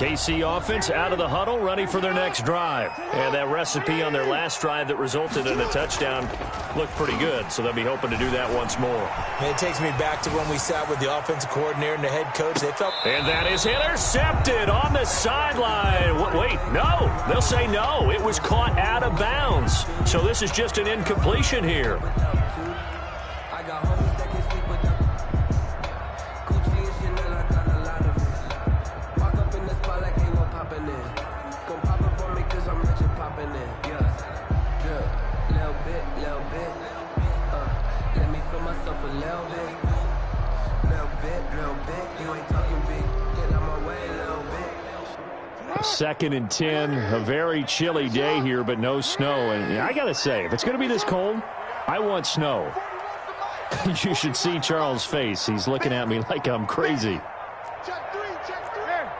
KC offense out of the huddle, ready for their next drive. And that recipe on their last drive that resulted in a touchdown looked pretty good, so they'll be hoping to do that once more. And it takes me back to when we sat with the offensive coordinator and the head coach. And that is intercepted on the sideline. Wait, no. They'll say no. It was caught out of bounds. So this is just an incompletion here. Second and 10, a very chilly day here, but no snow. And I got to say, if it's going to be this cold, I want snow. You should see Charles' face. He's looking at me like I'm crazy. Check three.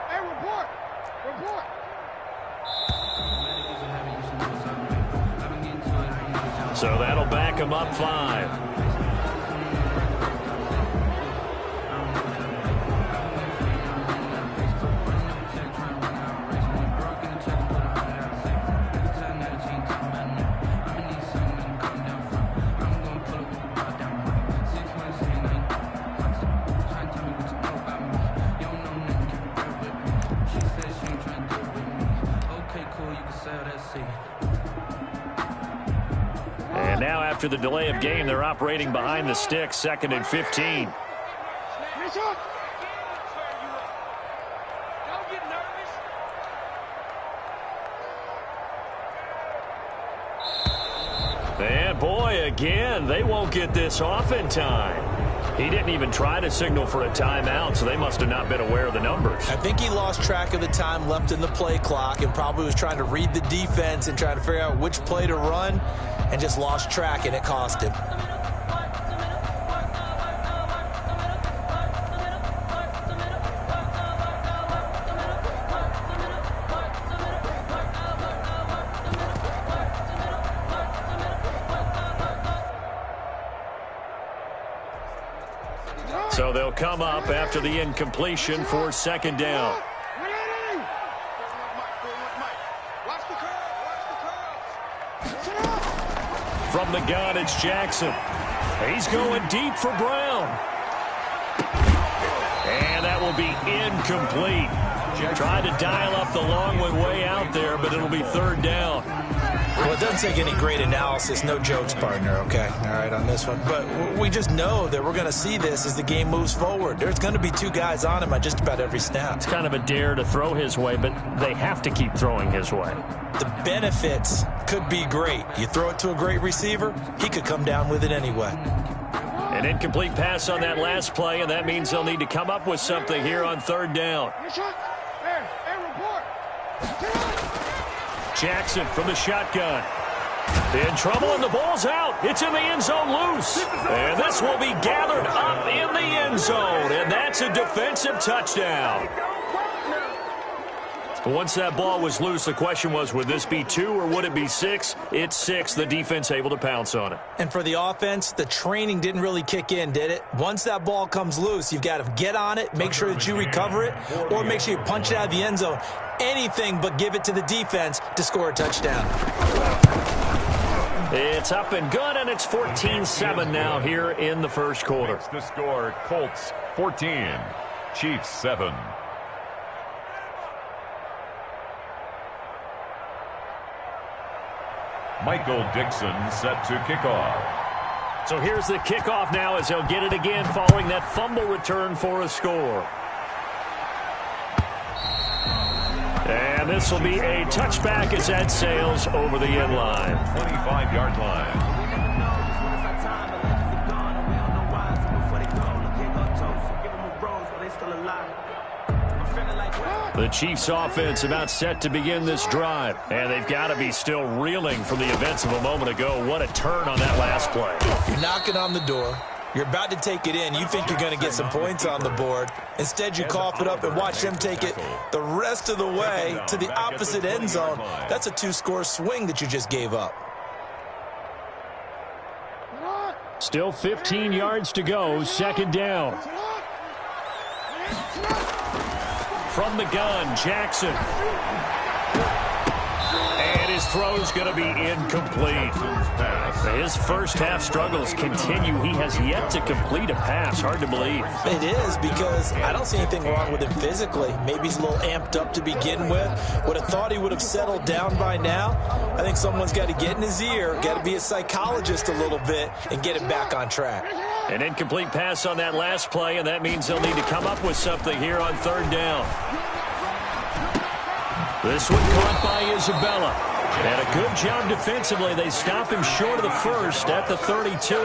Hey, report. So that'll back him up 5. And now after the delay of game, they're operating behind the sticks, 2nd and 15. And boy, again, they won't get this off in time. He didn't even try to signal for a timeout, so they must have not been aware of the numbers. I think he lost track of the time left in the play clock and probably was trying to read the defense and trying to figure out which play to run and just lost track, and it cost him. So they'll come up after the incompletion for 2nd down. From the gun, it's Jackson. He's going deep for Brown. And that will be incomplete. Tried to dial up the long one way out there, but it'll be 3rd down. Well, it doesn't take any great analysis, no jokes, partner, okay? All right, on this one. But we just know that we're going to see this as the game moves forward. There's going to be 2 guys on him on just about every snap. It's kind of a dare to throw his way, but they have to keep throwing his way. The benefits could be great. You throw it to a great receiver, he could come down with it anyway. An incomplete pass on that last play, and that means they'll need to come up with something here on 3rd down. Jackson from the shotgun. In trouble, and the ball's out. It's in the end zone loose. And this will be gathered up in the end zone, and that's a defensive touchdown. Once that ball was loose, the question was, would this be 2 or would it be 6? It's 6. The defense able to pounce on it. And for the offense, the training didn't really kick in, did it? Once that ball comes loose, you've got to get on it, make sure that you recover it, or make sure you punch it out of the end zone. Anything but give it to the defense to score a touchdown. It's up and good, and it's 14-7 now here in the first quarter. The score, Colts 14, Chiefs 7. Michael Dixon set to kick off. So here's the kickoff now as they'll get it again following that fumble return for a score. And this will be a touchback as that sails over the end line. 25-yard line. The Chiefs offense about set to begin this drive. And they've got to be still reeling from the events of a moment ago. What a turn on that last play. You're knocking on the door. You're about to take it in. You think you're going to get some points on the board. Instead, you cough it up and watch them take it the rest of the way to the opposite end zone. That's a 2-score swing that you just gave up. Still 15 yards to go. 2nd down. from the gun, Jackson. And his throw's going to be incomplete. His first half struggles continue. He has yet to complete a pass. Hard to believe. It is, because I don't see anything wrong with him physically. Maybe he's a little amped up to begin with. Would have thought he would have settled down by now. I think someone's got to get in his ear, got to be a psychologist a little bit, and get him back on track. An incomplete pass on that last play, and that means they'll need to come up with something here on third down. This one caught by Isabella. And a good job defensively. They stop him short of the first at the 32.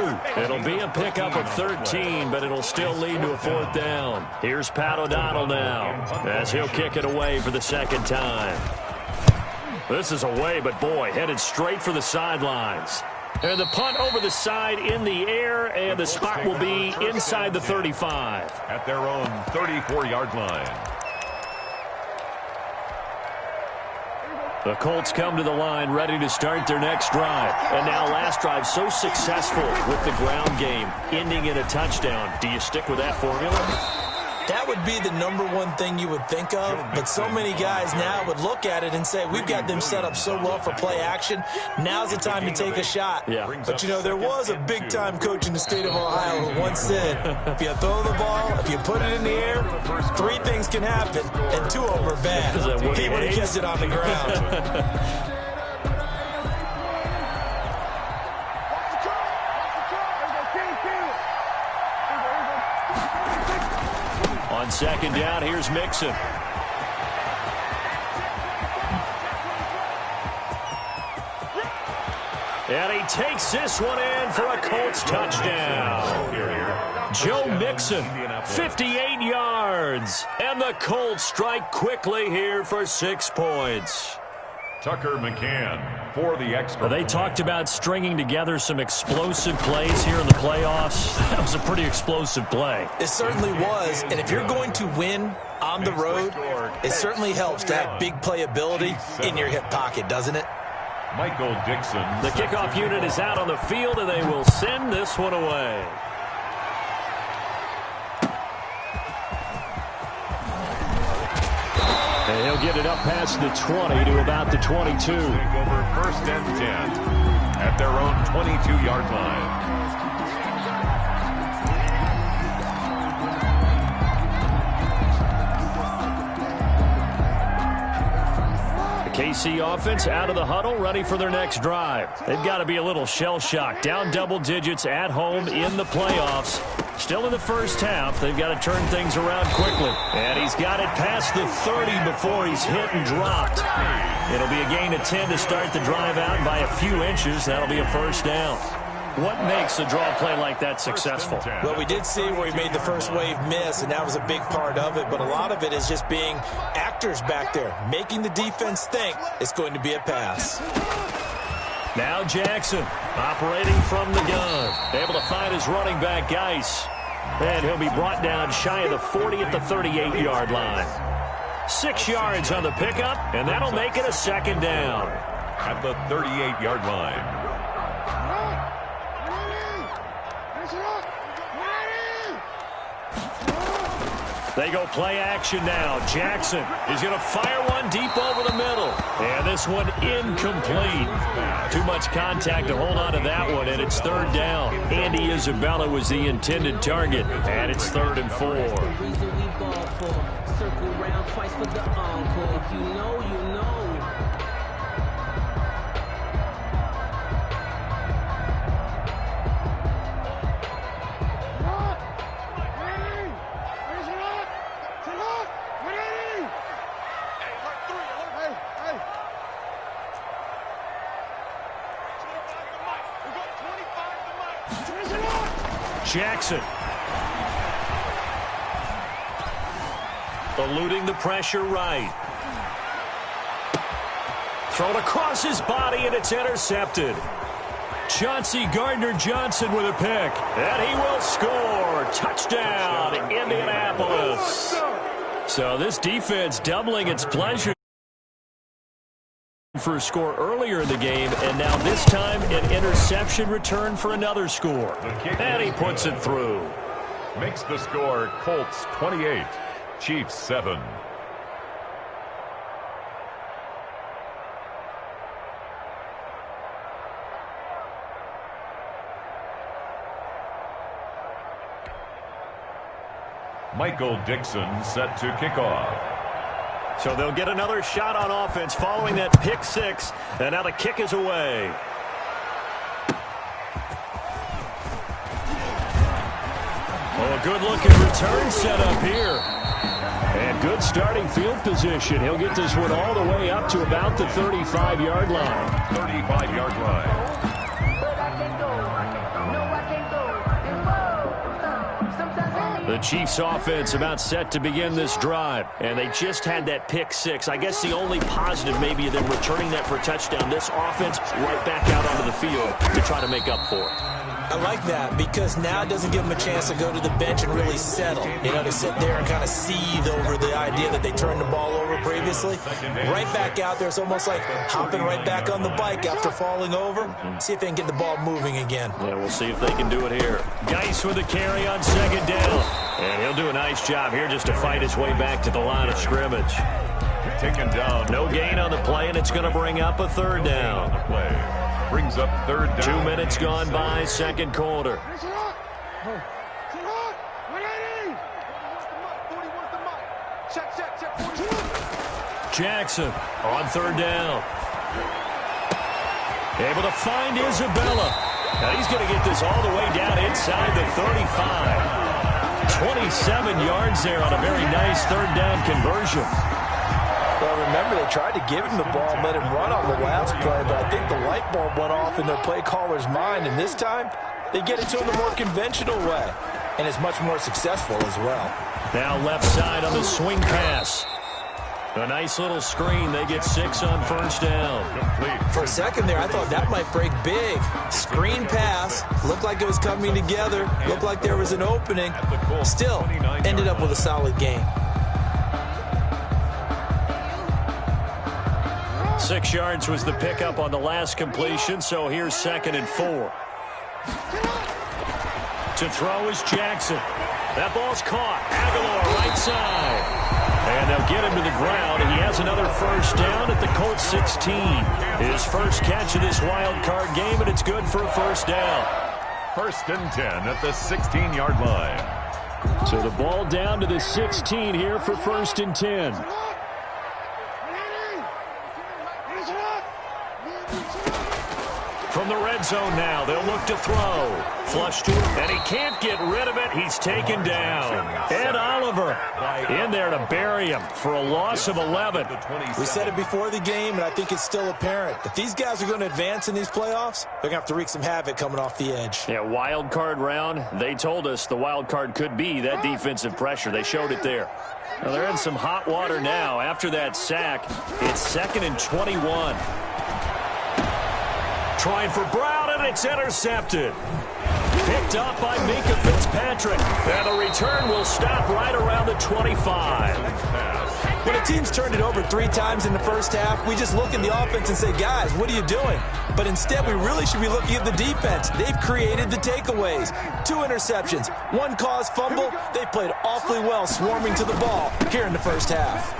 It'll be a pickup of 13, but it'll still lead to a fourth down. Here's Pat O'Donnell now as he'll kick it away for the second time. This is away, but boy, headed straight for the sidelines. And the punt over the side in the air, and the spot will be inside the 35. At their own 34-yard line. The Colts come to the line ready to start their next drive. And now last drive so successful with the ground game, ending in a touchdown. Do you stick with that formula? That would be the number one thing you would think of, but so many guys now would look at it and say, we've got them set up so well for play action. Now's the time to take a shot. Yeah. But, you know, there was a big-time coach in the state of Ohio who once said, if you throw the ball, if you put it in the air, 3 things can happen, and 2 of them are bad. He would have kept it on the ground. On second down, here's Mixon. And he takes this one in for a Colts touchdown. Joe Mixon, 58 yards. And the Colts strike quickly here for 6 points. Tucker McCann for the extra. They talked about stringing together some explosive plays here in the playoffs. That was a pretty explosive play. It certainly was, and if you're going to win on the road, it certainly helps to have big playability in your hip pocket, doesn't it? Michael Dixon. The kickoff unit is out on the field, and they will send this one away. And he'll get it up past the 20 to about the 22. Over first and 10 at their own 22-yard line. KC offense out of the huddle, ready for their next drive. They've got to be a little shell-shocked. Down double digits at home in the playoffs. Still in the first half. They've got to turn things around quickly. And he's got it past the 30 before he's hit and dropped. It'll be a gain of 10 to start the drive out by a few inches. That'll be a first down. What makes a draw play like that successful? Well, we did see where he made the first wave miss, and that was a big part of it. But a lot of it is just being actors back there, making the defense think it's going to be a pass. Now Jackson operating from the gun. Able to find his running back, Geis. And he'll be brought down shy of the 40 at the 38-yard line. 6 yards on the pickup, and that'll make it a second down. At the 38-yard line. They go play action now. Jackson is going to fire one deep over the middle. And this one incomplete. Too much contact to hold on to that one, and it's third down. Andy Isabella was the intended target, and it's 3rd and 4. Circle round twice for the encore. If you know, you know. Jackson eluding the pressure right. Thrown across his body, and it's intercepted. Chauncey Gardner-Johnson with a pick, and he will score. Touchdown, Indianapolis. So this defense doubling its pleasure for a score earlier in the game, and now this time an interception return for another score. And he puts it through. Makes the score Colts 28, Chiefs 7. Michael Dixon set to kick off. So they'll get another shot on offense following that pick six, and now the kick is away. Oh, a good-looking return set up here. And good starting field position. He'll get this one all the way up to about the 35-yard line. 35-yard line. The Chiefs offense about set to begin this drive, and they just had that pick six. I guess the only positive maybe of them returning that for a touchdown. This offense right back out onto the field to try to make up for it. I like that because now it doesn't give them a chance to go to the bench and really settle. You know, to sit there and kind of seethe over the idea that they turned the ball over previously. Right back out there, it's almost like hopping right back on the bike after falling over. See if they can get the ball moving again. Yeah, we'll see if they can do it here. Geis with a carry on second down. And he'll do a nice job here just to fight his way back to the line of scrimmage. Taken down. No gain on the play, and it's going to bring up a third down. Brings up third down. 2 minutes gone by, second quarter. Jackson on third down. Able to find Isabella. Now he's going to get this all the way down inside the 35. 27 yards there on a very nice third down conversion. Well, remember, they tried to give him the ball and let him run on the last play, but I think the light bulb went off in their play caller's mind, and this time they get it to him the more conventional way, and it's much more successful as well. Now left side on the swing pass. A nice little screen. They get 6 on first down. Complete. For a second there, I thought that might break big. Screen pass. Looked like it was coming together. Looked like there was an opening. Still, ended up with a solid game. 6 yards was the pickup on the last completion, so here's 2nd and 4. To throw is Jackson. That ball's caught. Aguilar right side. And they'll get him to the ground. He has another first down at the Colts 16. His first catch of this wild card game, and it's good for a first down. 1st and 10 at the 16-yard line. So the ball down to the 16 here for 1st and 10. From the red zone now, they'll look to throw. Flush to him, and he can't get rid of it. He's taken down. Ed Oliver in there to bury him for a loss of 11. We said it before the game, and I think it's still apparent. If these guys are going to advance in these playoffs, they're going to have to wreak some havoc coming off the edge. Yeah, wild card round. They told us the wild card could be that defensive pressure. They showed it there. Now they're in some hot water now. After that sack, it's 2nd and 21. Trying for Brown, and it's intercepted. Picked up by Minka Fitzpatrick. And the return will stop right around the 25. When a team's turned it over 3 times in the first half, we just look at the offense and say, guys, what are you doing? But instead, we really should be looking at the defense. They've created the takeaways. 2 interceptions, 1 caused fumble. They played awfully well swarming to the ball here in the first half.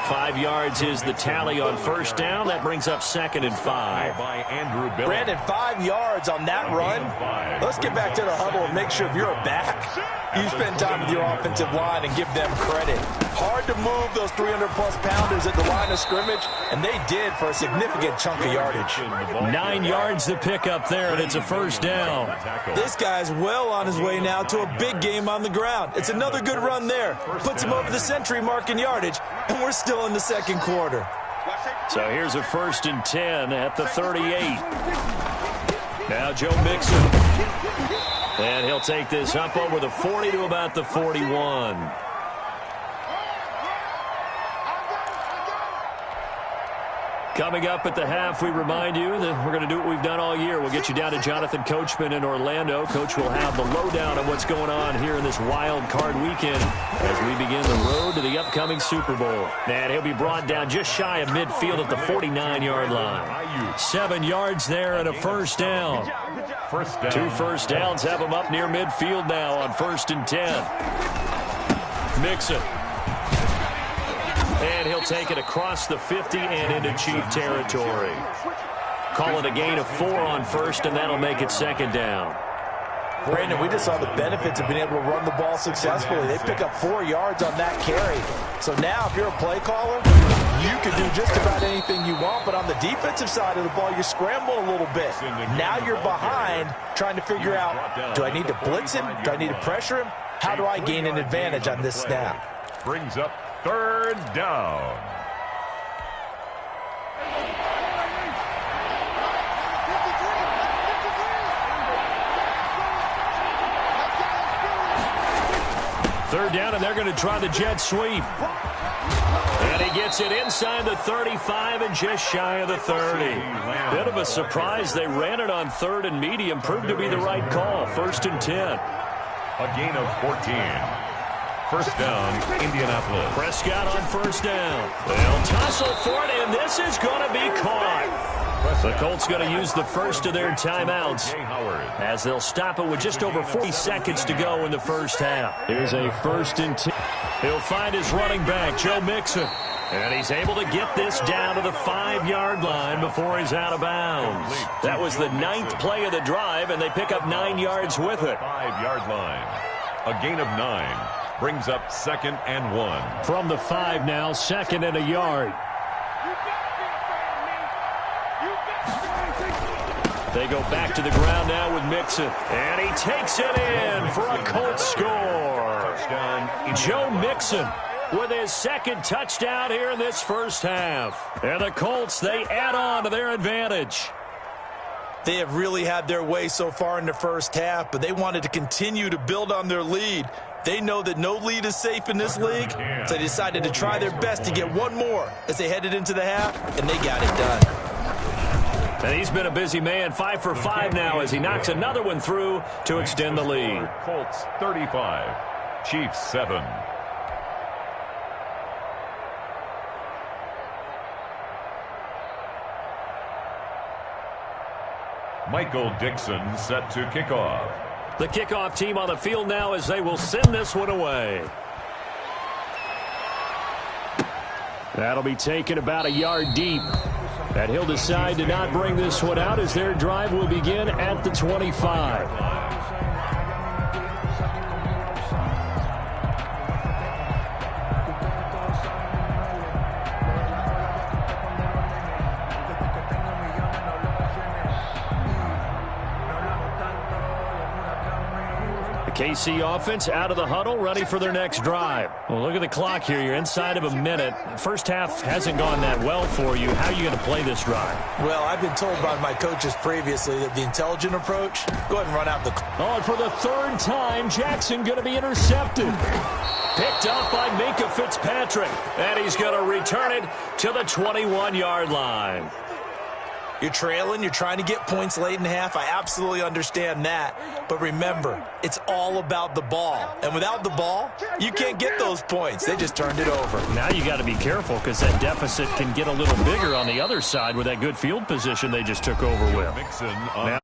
5 yards is the tally on first down. That brings up 2nd and 5. By Andrew Bill. Brandon, 5 yards on that run. Let's get back to the huddle and make sure if you're a back, you spend time with your offensive line and give them credit. Hard to move those 300-plus pounders at the line of scrimmage, and they did for a significant chunk of yardage. 9 yards the pickup there, and it's a first down. This guy's well on his way now to a big game on the ground. It's another good run there. Puts him over the century mark in yardage, and we're still in the second quarter. So here's a 1st and 10 at the 38. Now Joe Mixon. And he'll take this up over the 40 to about the 41. Coming up at the half, we remind you that we're going to do what we've done all year. We'll get you down to Jonathan Coachman in Orlando. Coach will have the lowdown of what's going on here in this wild card weekend as we begin the road to the upcoming Super Bowl. And he'll be brought down just shy of midfield at the 49-yard line. 7 yards there and a first down. 2 first downs have him up near midfield now on 1st and 10. Mixon. And he'll take it across the 50 and into Chief territory. Call it a gain of 4 on first, and that'll make it 2nd down. Brandon, we just saw the benefits of being able to run the ball successfully. They pick up 4 yards on that carry. So now if you're a play caller, you can do just about anything you want, but on the defensive side of the ball, you're scrambling a little bit. Now you're behind trying to figure out, do I need to blitz him? Do I need to pressure him? How do I gain an advantage on this snap? Brings up 3rd down. Third down, and they're going to try the jet sweep. And he gets it inside the 35 and just shy of the 30. Bit of a surprise. They ran it on 3rd and medium. Proved to be the right call. 1st and 10. A gain of 14. 1st down, Indianapolis. Prescott on 1st down. They'll tussle for it, and this is going to be caught. The Colts going to use the first of their timeouts as they'll stop it with just over 40 seconds to go in the first half. Here's a 1st and 10. He'll find his running back, Joe Mixon. And he's able to get this down to the 5-yard line before he's out of bounds. That was the 9th play of the drive, and they pick up 9 yards with it. 5-yard line. A gain of 9. Brings up 2nd and 1. From the 5 now, 2nd and a yard. They go back to the ground now with Mixon. And he takes it in for a Colts score. Joe Mixon with his 2nd touchdown here in this first half. And the Colts, they add on to their advantage. They have really had their way so far in the first half, but they wanted to continue to build on their lead. They know that no lead is safe in this league, so they decided to try their best to get one more as they headed into the half, and they got it done. And he's been a busy man, 5 for 5 now as he knocks another one through to extend the lead. Colts 35, Chiefs 7. Michael Dixon set to kick off. The kickoff team on the field now as they will send this one away. That'll be taken about a yard deep. And he'll decide to not bring this one out as their drive will begin at the 25. KC offense out of the huddle, ready for their next drive. Well, look at the clock here. You're inside of a minute. First half hasn't gone that well for you. How are you going to play this drive? Well, I've been told by my coaches previously that the intelligent approach, go ahead and run out the clock. Oh, and for the 3rd time, Jackson going to be intercepted. Picked up by Minkah Fitzpatrick. And he's going to return it to the 21-yard line. You're trailing. You're trying to get points late in half. I absolutely understand that. But remember, it's all about the ball. And without the ball, you can't get those points. They just turned it over. Now you got to be careful because that deficit can get a little bigger on the other side with that good field position they just took over with. Mixon on